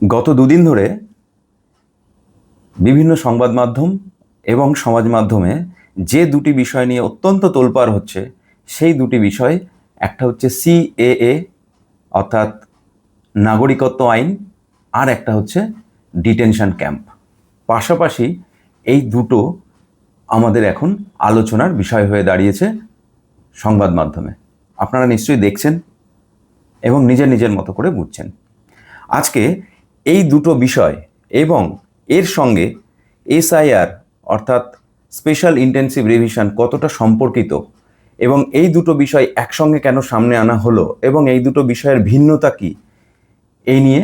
গত দুদিন ধরে বিভিন্ন সংবাদ মাধ্যম এবং সমাজ মাধ্যমে যে দুটি বিষয় নিয়ে অত্যন্ত তোলপাড় হচ্ছে সেই দুটি বিষয় একটা হচ্ছে সিএএ অর্থাৎ নাগরিকত্ব আইন, আর একটা হচ্ছে ডিটেনশন ক্যাম্প। পাশাপাশি এই দুটো আমাদের এখন আলোচনার বিষয় হয়ে দাঁড়িয়েছে সংবাদ মাধ্যমে। আপনারা নিশ্চয়ই দেখছেন এবং নিজের নিজের মতো করে বুঝছেন। আজকে এই দুটো বিষয় এবং এর সঙ্গে এসআইআর অর্থাৎ স্পেশাল ইন্টেন্সিভ রিভিশন কতটা সম্পর্কিত এবং এই দুটো বিষয় একসঙ্গে কেন সামনে আনা হলো এবং এই দুটো বিষয়ের ভিন্নতা কী, এই নিয়ে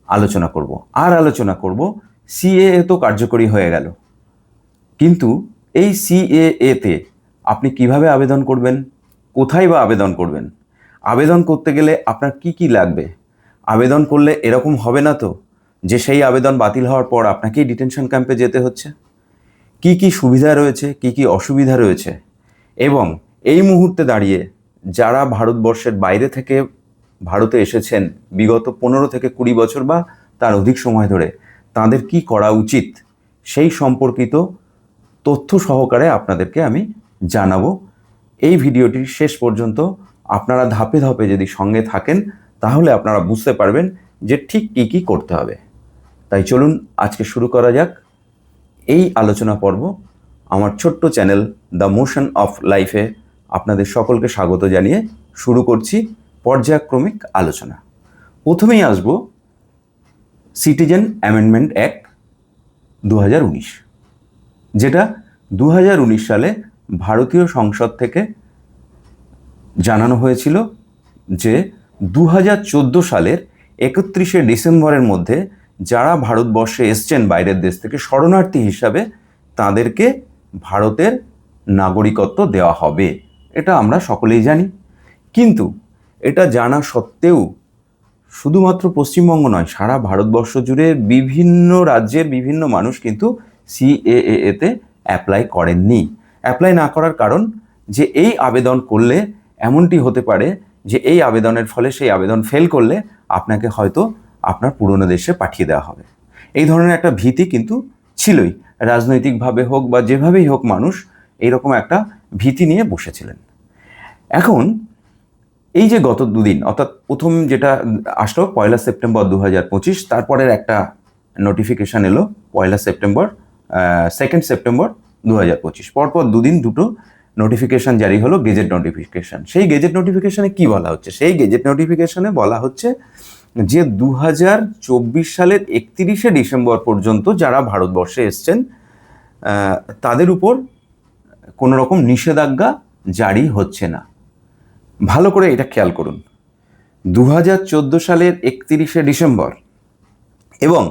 আলোচনা করব। আর আলোচনা করব সিএএ তো কার্যকরী হয়ে গেল, কিন্তু এই সিএএতে আপনি কিভাবে আবেদন করবেন, কোথায় বা আবেদন করবেন, আবেদন করতে গেলে আপনার কি কি লাগবে, আবেদন করলে এরকম হবে না তো যে সেই আবেদন বাতিল হওয়ার পর আপনাকেই ডিটেনশন ক্যাম্পে যেতে হচ্ছে, কি কি সুবিধা রয়েছে, কি কি অসুবিধা রয়েছে, এবং এই মুহূর্তে দাঁড়িয়ে যারা ভারতবর্ষের বাইরে থেকে ভারতে এসেছেন বিগত 15 থেকে 20 বছর বা তার অধিক সময় ধরে, তাদের কি করা উচিত সেই সম্পর্কিত তথ্য সহকারে আপনাদেরকে আমি জানাবো। এই ভিডিওটির শেষ পর্যন্ত আপনারা ধাপে ধাপে যদি সঙ্গে থাকেন তাহলে আপনারা বুঝতে পারবেন যে ঠিক কী কী করতে হবে। তাই চলুন আজকে শুরু করা যাক এই আলোচনা পর্ব। আমার ছোট্ট চ্যানেল দ্য মোশন অফ লাইফে আপনাদের সকলকে স্বাগত জানিয়ে শুরু করছি পর্যায়ক্রমিক আলোচনা। প্রথমেই আসব সিটিজেন অ্যামেন্ডমেন্ট অ্যাক্ট 2019, যেটা 2019 সালে ভারতীয় সংসদ থেকে জানানো হয়েছিল যে 2014 সালের 31শে ডিসেম্বরের মধ্যে যারা ভারতবর্ষে এসছেন বাইরের দেশ থেকে শরণার্থী হিসাবে, তাদেরকে ভারতের নাগরিকত্ব দেওয়া হবে। এটা আমরা সকলেই জানি, কিন্তু এটা জানা সত্ত্বেও শুধুমাত্র পশ্চিমবঙ্গ নয়, সারা ভারতবর্ষ জুড়ে বিভিন্ন রাজ্যের বিভিন্ন মানুষ কিন্তু সিএএতে অ্যাপ্লাই করেননি। অ্যাপ্লাই না করার কারণ যে এই আবেদন করলে এমনটি হতে পারে যে এই আবেদনের ফলে সেই আবেদন ফেল করলে আপনাকে হয়তো আপনার পুরনো দেশে পাঠিয়ে দেওয়া হবে। এই ধরনের একটা ভীতি কিন্তু ছিলই, রাজনৈতিকভাবে হোক বা যেভাবেই হোক মানুষ এইরকম একটা ভীতি নিয়ে বসেছিলেন। এখন এই যে গত দুদিন অর্থাৎ প্রথম যেটা আসলো 1 সেপ্টেম্বর 2025, তারপরের একটা নোটিফিকেশান এলো 1 সেপ্টেম্বর, 2 সেপ্টেম্বর 2025, পরপর দুদিন দুটো নোটিফিকেশান জারি হলো, গেজেট নোটিফিকেশান। সেই গেজেট নোটিফিকেশানে কি বলা হচ্ছে? সেই গেজেট নোটিফিকেশানে বলা হচ্ছে যে 2024 সালের 31শে ডিসেম্বর পর্যন্ত যারা ভারতবর্ষে এসছেন তাদের উপর কোনো রকম নিষেধাজ্ঞা জারি হচ্ছে না। ভালো করে এটা খেয়াল করুন, 2014 সালের 31শে ডিসেম্বর এবং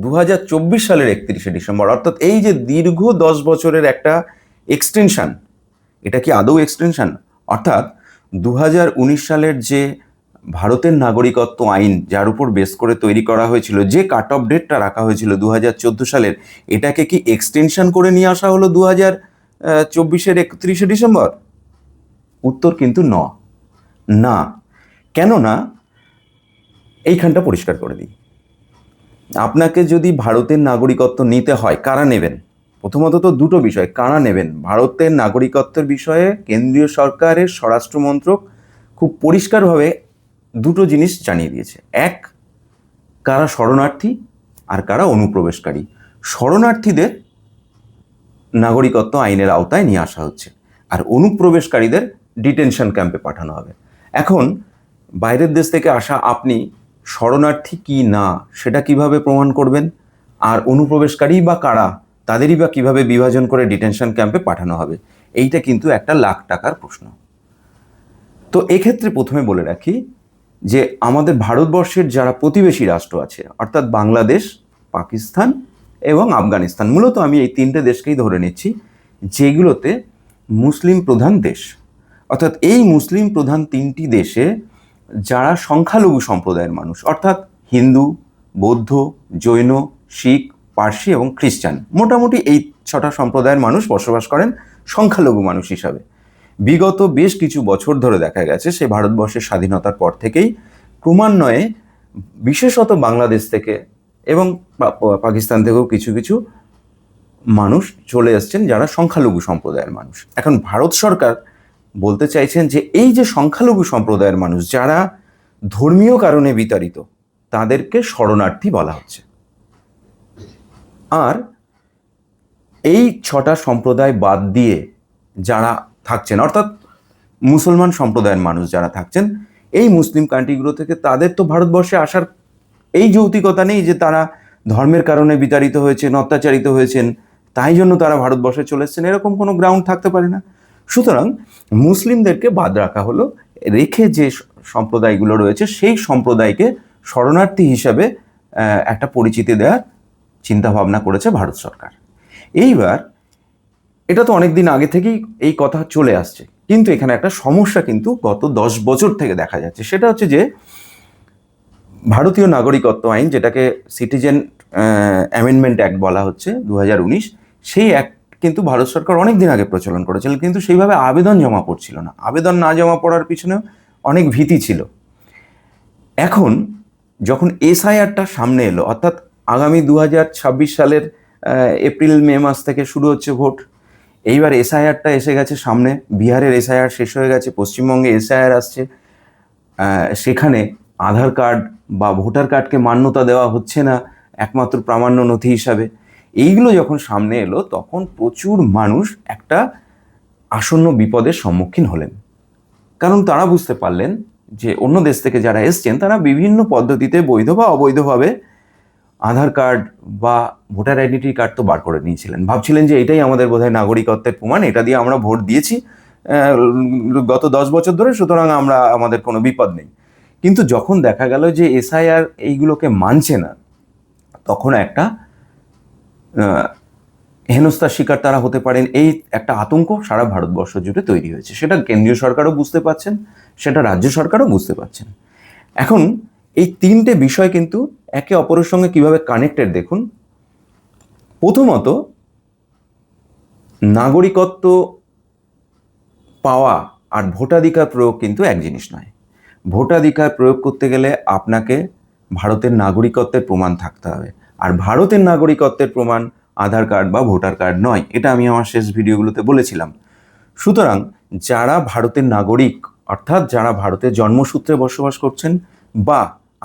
2024 সালের 31শে ডিসেম্বর, অর্থাৎ এই যে দীর্ঘ 10 বছরের একটা এক্সটেনশন, এটা কি আদৌ এক্সটেনশন? অর্থাৎ 2019 সালের যে ভারতের নাগরিকত্ব আইন যার উপর বেস করে তৈরি করা হয়েছিল, যে কাট অফ ডেটটা রাখা হয়েছিল 2014 সালের, এটাকে কি এক্সটেনশন করে নিয়ে আসা হলো 2024-এর 31শে ডিসেম্বর? উত্তর কিন্তু না। কেন না? এইখানটা পরিষ্কার করে দিই। আপনাকে যদি ভারতের নাগরিকত্ব নিতে হয়, কারা নেবেন? প্রথমত তো দুটো বিষয়, কারা নেবেন। ভারতের নাগরিকত্বের বিষয়ে কেন্দ্রীয় সরকারের স্বরাষ্ট্র মন্ত্রক খুব পরিষ্কারভাবে দুটো জিনিস জানিয়ে দিয়েছে। এক, কারা শরণার্থী আর কারা অনুপ্রবেশকারী। শরণার্থীদের নাগরিকত্ব আইনের আওতায় নিয়ে আসা হচ্ছে, আর অনুপ্রবেশকারীদের ডিটেনশন ক্যাম্পে পাঠানো হবে। এখন বাইরের দেশ থেকে আসা আপনি শরণার্থী কি না সেটা কিভাবে প্রমাণ করবেন? আর অনুপ্রবেশকারী বা কারা, তাদেরই বা কিভাবে বিভাজন করে ডিটেনশন ক্যাম্পে পাঠানো হবে? এইটা কিন্তু একটা লাখ টাকার প্রশ্ন। তো এক্ষেত্রে প্রথমে বলে রাখি যে আমাদের ভারতবর্ষের যারা প্রতিবেশী রাষ্ট্র আছে, অর্থাৎ বাংলাদেশ, পাকিস্তান এবং আফগানিস্তান, মূলত আমি এই তিনটে দেশকেই ধরে নিচ্ছি, যেগুলোতে মুসলিম প্রধান দেশ। অর্থাৎ এই মুসলিম প্রধান তিনটি দেশে যারা সংখ্যালঘু সম্প্রদায়ের মানুষ, অর্থাৎ হিন্দু, বৌদ্ধ, জৈন, শিখ, পার্সি এবং খ্রিস্টান, মোটামুটি এই 6টা সম্প্রদায়ের মানুষ বসবাস করেন সংখ্যালঘু মানুষ হিসাবে। বিগত বেশ কিছু বছর ধরে দেখা গেছে সে ভারতবর্ষের স্বাধীনতার পর থেকেই ক্রমান্বয়ে বিশেষত বাংলাদেশ থেকে এবং পাকিস্তান থেকেও কিছু কিছু মানুষ চলে এসছেন যারা সংখ্যালঘু সম্প্রদায়ের মানুষ। এখন ভারত সরকার বলতে চাইছেন যে এই যে সংখ্যালঘু সম্প্রদায়ের মানুষ যারা ধর্মীয় কারণে বিতাড়িত, তাদেরকে শরণার্থী বলা হচ্ছে। আর এই 6টা সম্প্রদায় বাদ দিয়ে যারা থাকছেন, অর্থাৎ মুসলমান সম্প্রদায়ের মানুষ যারা থাকছেন এই মুসলিম কান্ট্রিগুলো থেকে, তাদের তো ভারতবর্ষে আসার এই যৌক্তিকতা নেই যে তারা ধর্মের কারণে বিতাড়িত হয়েছেন, অত্যাচারিত হয়েছেন, তাই জন্য তারা ভারতবর্ষে চলে এসেছেন, এরকম কোনো গ্রাউন্ড থাকতে পারে না। সুতরাং মুসলিমদেরকে বাদ রাখা হলো, রেখে যে সম্প্রদায়গুলো রয়েছে সেই সম্প্রদায়কে শরণার্থী হিসাবে একটা পরিচিতি দেওয়ার চিন্তা ভাবনা করেছে ভারত সরকার। এইবার এটা তো অনেক দিন আগে থেকেই এই কথা চলে আসছে, কিন্তু এখানে একটা সমস্যা কিন্তু গত 10 বছর থেকে দেখা যাচ্ছে। সেটা হচ্ছে যে ভারতীয় নাগরিকত্ব আইন, যেটাকে সিটিজেন অ্যামেন্ডমেন্ট অ্যাক্ট বলা হচ্ছে 2019, সেই অ্যাক্ট কিন্তু ভারত সরকার অনেক দিন আগে প্রচলন করেছিল, কিন্তু সেইভাবে আবেদন জমা পড়ছিল না। আবেদন না জমা পড়ার পিছনে অনেক ভীতি ছিল। এখন যখন এসআইআরটা সামনে এলো, অর্থাৎ আগামী 2026 সালের এপ্রিল মে মাস থেকে শুরু হচ্ছে ভোট, এইবার এসআইআরটা এসে গেছে সামনে, বিহারের এসআইআর শেষ হয়ে গেছে, পশ্চিমবঙ্গে এসআইআর আসছে, সেখানে আধার কার্ড বা ভোটার কার্ডকে মান্যতা দেওয়া হচ্ছে না একমাত্র প্রামাণ্য নথি হিসাবে। এইগুলো যখন সামনে এলো তখন প্রচুর মানুষ একটা আসন্ন বিপদের সম্মুখীন হলেন, কারণ তারা বুঝতে পারলেন যে অন্য দেশ থেকে যারা এসছেন তারা বিভিন্ন পদ্ধতিতে বৈধ বা অবৈধভাবে আধার কার্ড বা ভোটার আইডেন্টি কার্ড তো বার করে নিয়েছিলেন, ভাবছিলেন যে এটাই আমাদের বোধহয় নাগরিকত্বের প্রমাণ, এটা দিয়ে আমরা ভোট দিয়েছি গত 10 বছর ধরে, সুতরাং আমাদের কোনো বিপদ নেই। কিন্তু যখন দেখা গেল যে এসআইআর এইগুলোকে মানছে না, তখন একটা হেনস্থার শিকার তারা হতে পারেন, এই একটা আতঙ্ক সারা ভারতবর্ষ জুড়ে তৈরি হয়েছে। সেটা কেন্দ্রীয় সরকারও বুঝতে পারছেন, সেটা রাজ্য সরকারও বুঝতে পারছেন। এখন এই 3টে বিষয় কিন্তু একে অপরের সঙ্গে কিভাবে কানেক্টেড দেখুন। প্রথমত, নাগরিকত্ব পাওয়া আর ভোটাধিকার প্রয়োগ কিন্তু এক জিনিস নয়। ভোটাধিকার প্রয়োগ করতে গেলে আপনাকে ভারতের নাগরিকত্বের প্রমাণ থাকতে হবে, আর ভারতের নাগরিকত্বের প্রমাণ আধার কার্ড বা ভোটার কার্ড নয়, এটা আমি আমার শেষ ভিডিওগুলোতে বলেছিলাম। সুতরাং যারা ভারতের নাগরিক, অর্থাৎ যারা ভারতের জন্মসূত্রে বসবাস করছেন, বা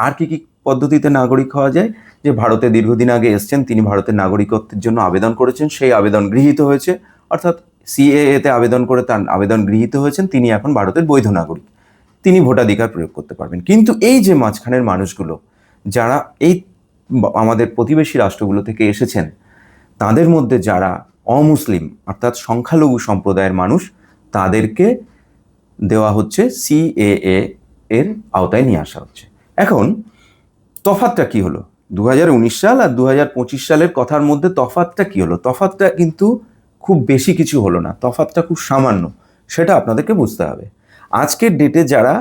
আর কি কি পদ্ধতিতে নাগরিক হওয়া যায়, যে ভারতে দীর্ঘদিন আগে এসছেন, তিনি ভারতের নাগরিকত্বের জন্য আবেদন করেছেন, সেই আবেদন গৃহীত হয়েছে, অর্থাৎ সিএএতে আবেদন করে তার আবেদন গৃহীত হয়েছেন, তিনি এখন ভারতের বৈধ নাগরিক, তিনি ভোটাধিকার প্রয়োগ করতে পারবেন। কিন্তু এই যে মাঝখানের মানুষগুলো যারা এই আমাদের প্রতিবেশী রাষ্ট্রগুলো থেকে এসেছেন, তাদের মধ্যে যারা অমুসলিম অর্থাৎ সংখ্যালঘু সম্প্রদায়ের মানুষ, তাদেরকে দেওয়া হচ্ছে সিএএ এর আওতায় নিয়ে আসা হচ্ছে। এখন তফাৎটা কি হলো? 2019 সাল আর 2025 সালের কথার মধ্যে তফাৎটা কি হলো? তফাৎটা কিন্তু খুব বেশি কিছু হলো না, তফাৎটা খুব সামান্য, সেটা আপনাদেরকে বুঝতে হবে। আজকের ডেটে যারা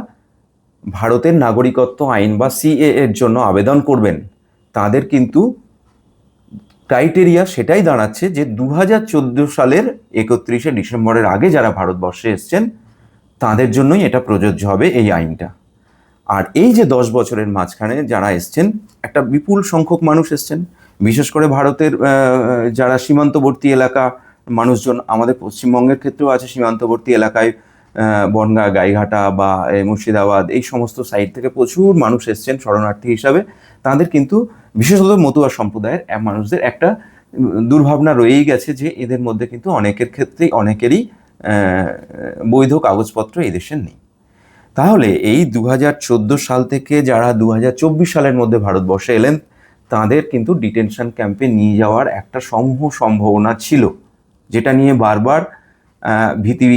ভারতের নাগরিকত্ব আইন বা সিএএ এর জন্য আবেদন করবেন, তাদের কিন্তু ক্রাইটেরিয়া সেটাই দাঁড়াচ্ছে যে 2014 সালের 31শে ডিসেম্বরের আগে যারা ভারতবর্ষে এসছেন তাদের জন্যই এটা প্রযোজ্য হবে এই আইনটা। আর এই যে 10 বছরের মাঝখানে যারা এসছেন, একটা বিপুল সংখ্যক মানুষ এসছেন, বিশেষ করে ভারতের যারা সীমান্তবর্তী এলাকা মানুষজন, আমাদের পশ্চিমবঙ্গের ক্ষেত্রেও আছে সীমান্তবর্তী এলাকায়, বনগাঁ, গাইঘাটা বা মুর্শিদাবাদ, এই সমস্ত সাইড থেকে প্রচুর মানুষ এসছেন শরণার্থী হিসাবে। তাদের কিন্তু বিশেষত মতুয়া সম্প্রদায়ের মানুষদের একটা দুর্ভাবনা রয়েই গেছে যে এদের মধ্যে কিন্তু অনেকের ক্ষেত্রেই অনেকেরই বৈধ কাগজপত্র এই দেশের নেই। তাহলে এই 2014 সাল থেকে যারা 2024 সালের মধ্যে ভারতবর্ষে এলেন, তাদের কিন্তু ডিটেনশন ক্যাম্পে নিয়ে যাওয়ার একটা সমূহ সম্ভাবনা ছিল, যেটা নিয়ে বারবার ভীতি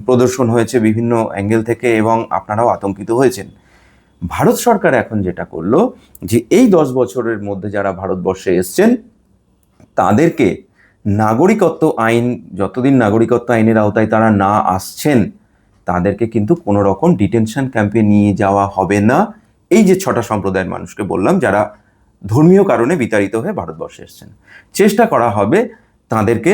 প্রদর্শন হয়েছে বিভিন্ন অ্যাঙ্গেল থেকে, এবং আপনারাও আতঙ্কিত হয়েছেন। ভারত সরকার এখন যেটা করলো, যে এই 10 বছরের মধ্যে যারা ভারতবর্ষে এসছেন তাদেরকে নাগরিকত্ব আইন, যতদিন নাগরিকত্ব আইনের আওতায় তারা না আসছেন, তাদেরকে কিন্তু কোনো রকম ডিটেনশন ক্যাম্পে নিয়ে যাওয়া হবে না। এই যে 6টা সম্প্রদায়ের মানুষকে বললাম যারা ধর্মীয় কারণে বিতাড়িত হয়ে ভারতবর্ষে এসছেন, চেষ্টা করা হবে তাদেরকে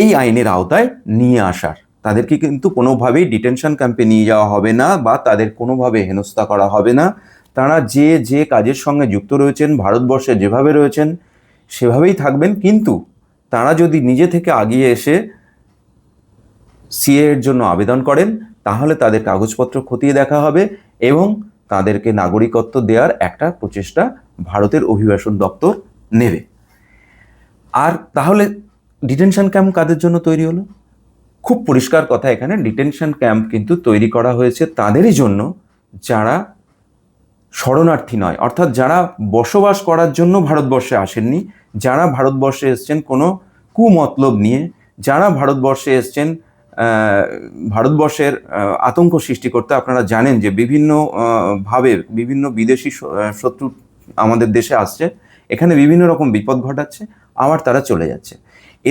এই আইনের আওতায় নিয়ে আসার। তাদেরকে কিন্তু কোনোভাবেই ডিটেনশন ক্যাম্পে নিয়ে যাওয়া হবে না, বা তাদের কোনোভাবে হেনস্থা করা হবে না, তারা যে যে কাজের সঙ্গে যুক্ত রয়েছেন, ভারতবর্ষে যেভাবে রয়েছেন সেভাবেই থাকবেন, কিন্তু তারা যদি নিজে থেকে আগিয়ে এসে সিএ এর জন্য আবেদন করেন তাহলে তাদের কাগজপত্র খতিয়ে দেখা হবে এবং তাদেরকে নাগরিকত্ব দেওয়ার একটা প্রচেষ্টা ভারতের অভিবাসন দপ্তর নেবে। আর তাহলে ডিটেনশন ক্যাম্প কাদের জন্য তৈরি হলো? খুব পরিষ্কার কথা, এখানে ডিটেনশন ক্যাম্প কিন্তু তৈরি করা হয়েছে তাদেরই জন্য যারা শরণার্থী নয়, অর্থাৎ যারা বসবাস করার জন্য ভারতবর্ষে আসেননি, যারা ভারতবর্ষে এসছেন কোনো কুমতলব নিয়ে, যারা ভারতবর্ষে এসছেন ভারতবর্ষের আতঙ্ক সৃষ্টি করতে। আপনারা জানেন যে বিভিন্ন ভাবে বিভিন্ন বিদেশি শত্রু আমাদের দেশে আসছে, এখানে বিভিন্ন রকম বিপদ ঘটাচ্ছে, আবার তারা চলে যাচ্ছে।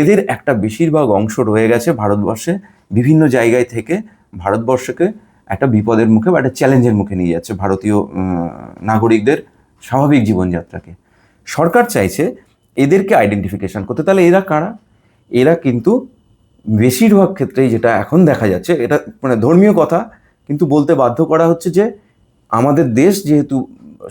এদের একটা বেশিরভাগ অংশ রয়ে গেছে ভারতবর্ষে, বিভিন্ন জায়গায় থেকে ভারতবর্ষকে একটা বিপদের মুখে বা একটা চ্যালেঞ্জের মুখে নিয়ে যাচ্ছে ভারতীয় নাগরিকদের স্বাভাবিক জীবনযাত্রাকে। সরকার চাইছে এদেরকে আইডেন্টিফিকেশন করতে। তাহলে এরা কারা? এরা কিন্তু বেশিরভাগ ক্ষেত্রেই যেটা এখন দেখা যাচ্ছে, এটা মানে ধর্মীয় কথা কিন্তু বলতে বাধ্য করা হচ্ছে যে আমাদের দেশ যেহেতু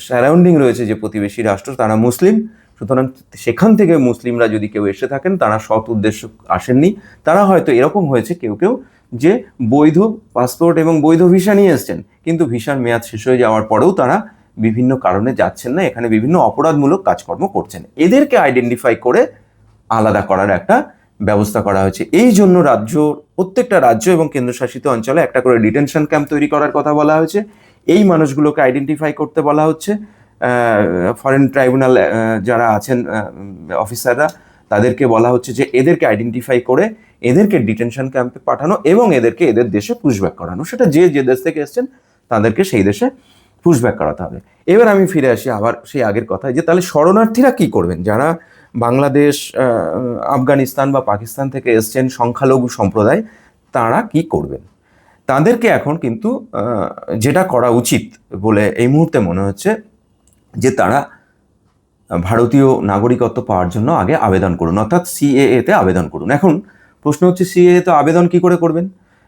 সারাউন্ডিং রয়েছে যে প্রতিবেশী রাষ্ট্র, তারা মুসলিম, সুতরাং সেখান থেকে মুসলিমরা যদি কেউ এসে থাকেন তারা সৎ উদ্দেশ্য আসেননি। তারা হয়তো এরকম হয়েছে কেউ কেউ যে বৈধ পাসপোর্ট এবং বৈধ ভিসা নিয়ে এসছেন, কিন্তু ভিসার মেয়াদ শেষ হয়ে যাওয়ার পরেও তারা বিভিন্ন কারণে যাচ্ছেন না, এখানে বিভিন্ন অপরাধমূলক কাজকর্ম করছেন। এদেরকে আইডেন্টিফাই করে আলাদা করার একটা ব্যবস্থা করা হয়েছে। এই জন্য প্রত্যেকটা রাজ্য এবং কেন্দ্রশাসিত অঞ্চলে একটা করে ডিটেনশন ক্যাম্প তৈরি করার কথা বলা হয়েছে। এই মানুষগুলোকে আইডেন্টিফাই করতে বলা হচ্ছে। ফরেন ট্রাইব্যুনাল যারা আছেন অফিসাররা, তাদেরকে বলা হচ্ছে যে এদেরকে আইডেন্টিফাই করে এদেরকে ডিটেনশন ক্যাম্পে পাঠানো এবং এদেরকে এদের দেশে পুশব্যাক করানো। সেটা যে যে দেশ থেকে এসছেন তাদেরকে সেই দেশে পুশব্যাক করাতে হবে। এবার আমি ফিরে আসি আবার সেই আগের কথায়, যে তাহলে শরণার্থীরা কি করবেন? যারা বাংলাদেশ, আফগানিস্তান বা পাকিস্তান থেকে এসছেন সংখ্যালঘু সম্প্রদায়, তারা কি করবেন? তাদেরকে এখন কিন্তু যেটা করা উচিত বলে এই মুহূর্তে মনে হচ্ছে যে তারা ভারতীয় নাগরিকত্ব পাওয়ার জন্য আগে আবেদন করুন, অর্থাৎ সিএএ তে আবেদন করুন। এখন প্রশ্ন হচ্ছে সিএএ তে আবেদন কি করে করবেন?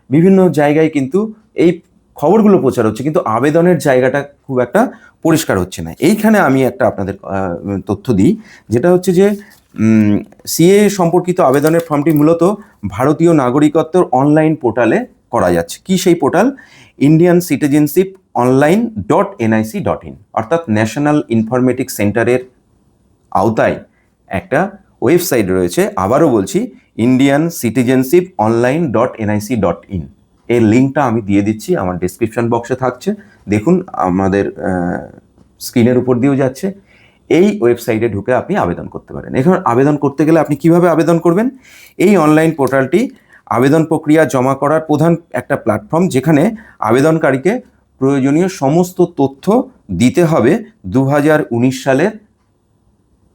বিভিন্ন জায়গায় কিন্তু এই খবরগুলো প্রচার হচ্ছে, কিন্তু আবেদনের জায়গাটা খুব একটা পরিষ্কার হচ্ছে না। এইখানে আমি একটা আপনাদের তথ্য দিই, যেটা হচ্ছে যে সিএ সম্পর্কিত আবেদনের ফর্মটি মূলত ভারতীয় নাগরিকত্বর অনলাইন পোর্টালে করা যাচ্ছে। কি সেই portal? Indian citizenship online .nic.in, অর্থাৎ ন্যাশনাল ইনফরমেটিক সেন্টারের আওতায় একটা ওয়েবসাইট রয়েছে। আবারও বলছি, ইন্ডিয়ান সিটিজেনশিপ অনলাইন .nic.in। এর লিঙ্কটা আমি দিয়ে দিচ্ছি, আমার ডেসক্রিপশন বক্সে থাকছে, দেখুন আমাদের স্ক্রিনের উপর দিয়েও যাচ্ছে। এই ওয়েবসাইটে ঢুকে আপনি আবেদন করতে পারেন। এখন আবেদন করতে গেলে আপনি কিভাবে আবেদন করবেন? এই অনলাইন পোর্টালটি আবেদন প্রক্রিয়া জমা করার প্রধান একটা প্ল্যাটফর্ম, যেখানে আবেদনকারীকে প্রয়োজনীয় সমস্ত তথ্য দিতে হবে 2019 সালের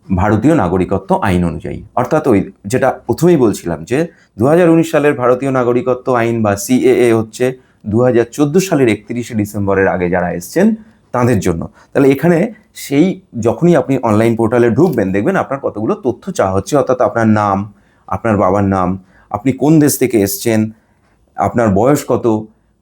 ভারতীয় নাগরিকত্ব আইন অনুযায়ী। অর্থাৎ ওই যেটা প্রথমেই বলছিলাম যে 2019 সালের ভারতীয় নাগরিকত্ব আইন বা সিএএ হচ্ছে 2014 সালের 31শে ডিসেম্বরের আগে যারা এসছেন তাদের জন্য। তাহলে এখানে সেই যখনই আপনি অনলাইন পোর্টালে ঢুকবেন, দেখবেন আপনার কতগুলো তথ্য চাওয়া হচ্ছে, অর্থাৎ আপনার নাম, আপনার বাবার নাম, আপনি কোন দেশ থেকে এসছেন, আপনার বয়স কত,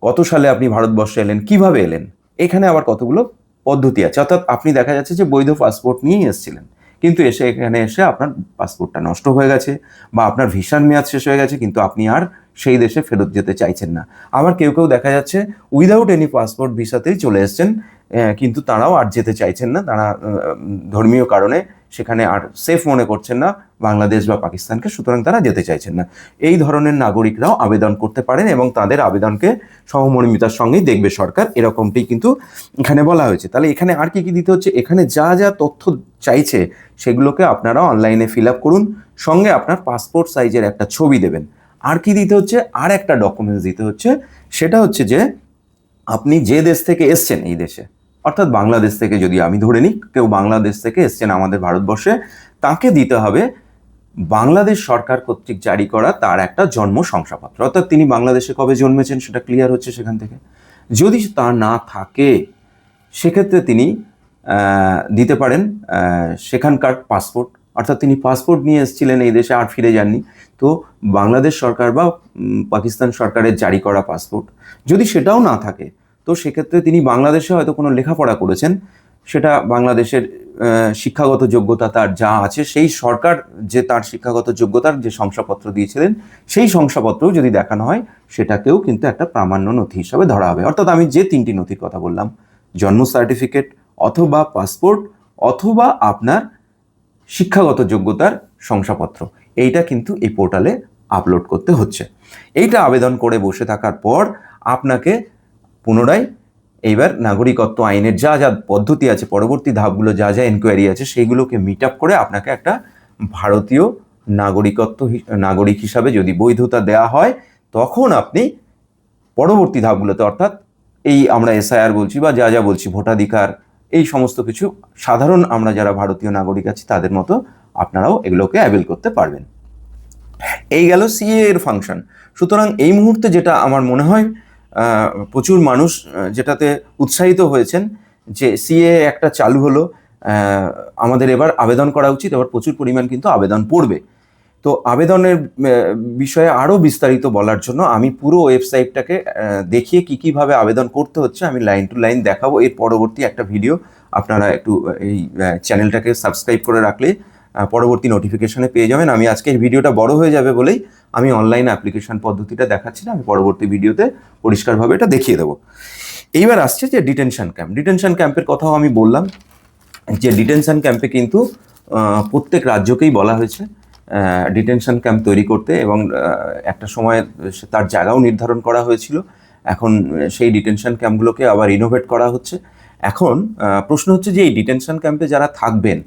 কত সালে আপনি ভারতবর্ষে এলেন, কিভাবে এলেন। এখানে আবার কতগুলো পদ্ধতি আছে, অর্থাৎ আপনি দেখা যাচ্ছে যে বৈধ পাসপোর্ট নিয়েই এসেছিলেন, কিন্তু এখানে এসে আপনার পাসপোর্টটা নষ্ট হয়ে গেছে বা আপনার ভিসার মেয়াদ শেষ হয়ে গেছে, কিন্তু আপনি আর সেই দেশে ফেরত যেতে চাইছেন না। আবার কেউ কেউ দেখা যাচ্ছে উইদাউট এনি পাসপোর্ট ভিসাতেই চলে এসছেন, কিন্তু তারাও আর যেতে চাইছেন না, তারা ধর্মীয় কারণে সেখানে আর সেফ মনে করছেন না বাংলাদেশ বা পাকিস্তানকে, সুতরাং তারা যেতে চাইছেন না। এই ধরনের নাগরিকরাও আবেদন করতে পারেন এবং তাদের আবেদনকে সহমর্মিতার সঙ্গেই দেখবে সরকার, এরকমটাই কিন্তু এখানে বলা হয়েছে। তাহলে এখানে আর কি কি দিতে হচ্ছে? এখানে যা যা তথ্য চাইছে সেগুলোকে আপনারা অনলাইনে ফিল আপ করুন, সঙ্গে আপনার পাসপোর্ট সাইজের একটা ছবি দেবেন। আর কি দিতে হচ্ছে? আর একটা ডকুমেন্টস দিতে হচ্ছে, সেটা হচ্ছে যে আপনি যে দেশ থেকে এসছেন এই দেশে, অর্থাৎ বাংলাদেশ থেকে যদি আমি ধরে নিই কেউ বাংলাদেশ থেকে এসছেন আমাদের ভারতবর্ষে, তাকে দিতে হবে বাংলাদেশ সরকার কর্তৃক জারি করা তার একটা জন্ম শংসাপত্র, অর্থাৎ তিনি বাংলাদেশে কবে জন্মেছেন সেটা ক্লিয়ার হচ্ছে সেখান থেকে। যদি তা না থাকে সেক্ষেত্রে তিনি দিতে পারেন সেখানকার পাসপোর্ট, অর্থাৎ তিনি পাসপোর্ট নিয়ে এসেছিলেন এই দেশে আর ফিরে যাননি, তো বাংলাদেশ সরকার বা পাকিস্তান সরকারের জারি করা পাসপোর্ট। যদি সেটাও না থাকে তো সেক্ষেত্রে তিনি বাংলাদেশে হয়তো কোনো লেখাপড়া করেছেন, সেটা বাংলাদেশের শিক্ষাগত যোগ্যতা তার যা আছে, সেই সরকার যে তার শিক্ষাগত যোগ্যতার যে শংসাপত্র দিয়েছিলেন সেই শংসাপত্রও যদি দেখানো হয়, সেটাকেও কিন্তু একটা প্রামাণ্য নথি হিসাবে ধরা হবে। অর্থাৎ আমি যে 3টি নথির কথা বললাম, জন্ম সার্টিফিকেট অথবা পাসপোর্ট অথবা আপনার শিক্ষাগত যোগ্যতার শংসাপত্র, এইটা কিন্তু এই পোর্টালে আপলোড করতে হচ্ছে। এইটা আবেদন করে বসে থাকার পর আপনাকে পুনরায় এইবার নাগরিকত্ব আইনের যা যা পদ্ধতি আছে, পরবর্তী ধাপগুলো যা যা এনকোয়ারি আছে, সেইগুলোকে মিট আপ করে আপনাকে একটা ভারতীয় নাগরিক হিসাবে যদি বৈধতা দেওয়া হয়, তখন আপনি পরবর্তী ধাপগুলোতে, অর্থাৎ এই আমরা এসআইআর বলছি বা যা যা বলছি, ভোটাধিকার, এই সমস্ত কিছু সাধারণ আমরা যারা ভারতীয় নাগরিক আছি তাদের মতো আপনারাও এগুলোকে অ্যাভেল করতে পারবেন। এই গেল সিএ এর ফাংশন। সুতরাং এই মুহূর্তে যেটা আমার মনে হয় প্রচুর মানুষ যেটাতে উৎসাহিত হয়েছেন যে সিএ একটা চালু হলো, আমাদের এবার আবেদন করা উচিত, এবার প্রচুর পরিমাণ কিন্তু আবেদন পড়বে। তো আবেদনের বিষয়ে আরও বিস্তারিত বলার জন্য আমি পুরো ওয়েবসাইটটাকে দেখিয়ে কীভাবে আবেদন করতে হচ্ছে আমি লাইন টু লাইন দেখাবো। এর পরবর্তী একটা ভিডিও আপনারা একটু এই চ্যানেলটাকে সাবস্ক্রাইব করে রাখলে পরবর্তী নোটিফিকেশনে পেয়ে যাবেন। আমি আজকে এই ভিডিওটা বড় হয়ে যাবে বলেই আমি অনলাইন অ্যাপ্লিকেশন পদ্ধতিটা দেখাচ্ছি না, আমি পরবর্তী ভিডিওতে পরিষ্কারভাবে এটা দেখিয়ে দেবো। এইবার আসছে যে ডিটেনশন ক্যাম্প। ডিটেনশন ক্যাম্পের কথাও আমি বললাম যে ডিটেনশন ক্যাম্পে কিন্তু প্রত্যেক রাজ্যকেই বলা হয়েছে ডিটেনশন ক্যাম্প তৈরি করতে, এবং একটা সময় তার জায়গাও নির্ধারণ করা হয়েছিল। এখন সেই ডিটেনশন ক্যাম্পগুলোকে আবার রিনোভেট করা হচ্ছে। এখন প্রশ্ন হচ্ছে যে এই ডিটেনশন ক্যাম্পে যারা থাকবেন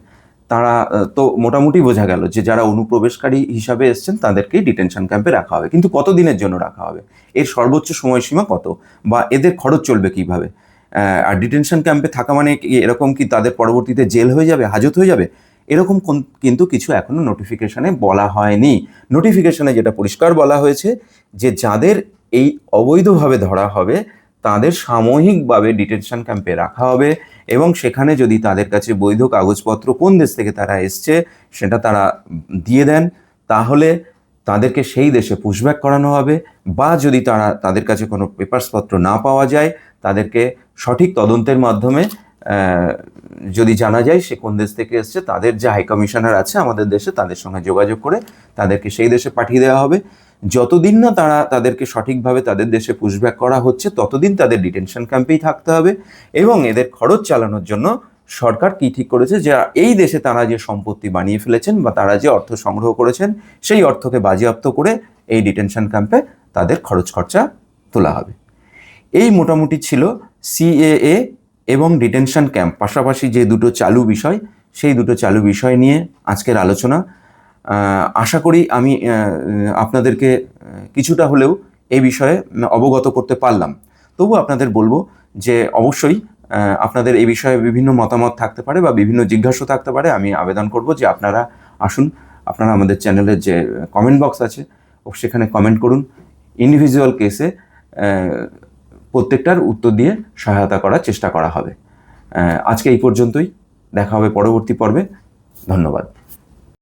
তারা তো মোটামুটি বোঝা গেল যে যারা অনুপ্রবেশকারী হিসাবে এসছেন তাদেরকেই ডিটেনশন ক্যাম্পে রাখা হবে, কিন্তু কত দিনের জন্য রাখা হবে, এর সর্বোচ্চ সময়সীমা কত, বা এদের খরচ চলবে কিভাবে, আর ডিটেনশন ক্যাম্পে থাকা মানে এরকম কি তাদের পরবর্তীতে জেল হয়ে যাবে, হাজত হয়ে যাবে, এরকম কিন্তু কিছু এখনো নোটিফিকেশনে বলা হয়নি। নোটিফিকেশনে যেটা পরিষ্কার বলা হয়েছে যে যাদের এই অবৈধভাবে ধরা হবে তাদের সাময়িকভাবে ডিটেনশন ক্যাম্পে রাখা হবে, এবং সেখানে যদি তাদের কাছে বৈধ কাগজপত্র কোন দেশ থেকে তারা এসছে সেটা তারা দিয়ে দেন, তাহলে তাদেরকে সেই দেশে পুশব্যাক করানো হবে, বা যদি তাদের কাছে কোনো পেপারসপত্র না পাওয়া যায়, তাদেরকে সঠিক তদন্তের মাধ্যমে যদি জানা যায় সে কোন দেশ থেকে এসছে, তাদের যে হাই কমিশনার আছে আমাদের দেশে তাদের সঙ্গে যোগাযোগ করে তাদেরকে সেই দেশে পাঠিয়ে দেওয়া হবে। যতদিন না তাদেরকে সঠিকভাবে তাদের দেশে পুশব্যাক করা হচ্ছে ততদিন তাদের ডিটেনশন ক্যাম্পেই থাকতে হবে, এবং এদের খরচ চালানোর জন্য সরকার কি ঠিক করেছে যে এই দেশে তারা যে সম্পত্তি বানিয়ে ফেলেছেন বা তারা যে অর্থ সংগ্রহ করেছেন সেই অর্থকে বাজেয়াপ্ত করে এই ডিটেনশন ক্যাম্পে তাদের খরচ খরচা তোলা হবে। এই মোটামুটি ছিল সিএএ এবং ডিটেনশন ক্যাম্প, পাশাপাশি যে দুটো চালু বিষয় সেই দুটো চালু বিষয় নিয়ে আজকের আলোচনা। আশা করি আমি আপনাদেরকে কিছুটা হলেও এই বিষয়ে অবগত করতে পারলাম। তবু আপনাদের বলবো যে অবশ্যই আপনাদের এই বিষয়ে বিভিন্ন মতামত থাকতে পারে বা বিভিন্ন জিজ্ঞাসা থাকতে পারে। আমি আবেদন করব যে আপনারা আসুন, আপনারা আমাদের চ্যানেলের যে কমেন্ট বক্স আছে সেখানে কমেন্ট করুন। ইন্ডিভিজুয়াল কেসে প্রত্যেকটার উত্তর দিয়ে সহায়তা করার চেষ্টা করা হবে। আজকে এই পর্যন্তই, দেখা হবে পরবর্তী পর্বে। ধন্যবাদ।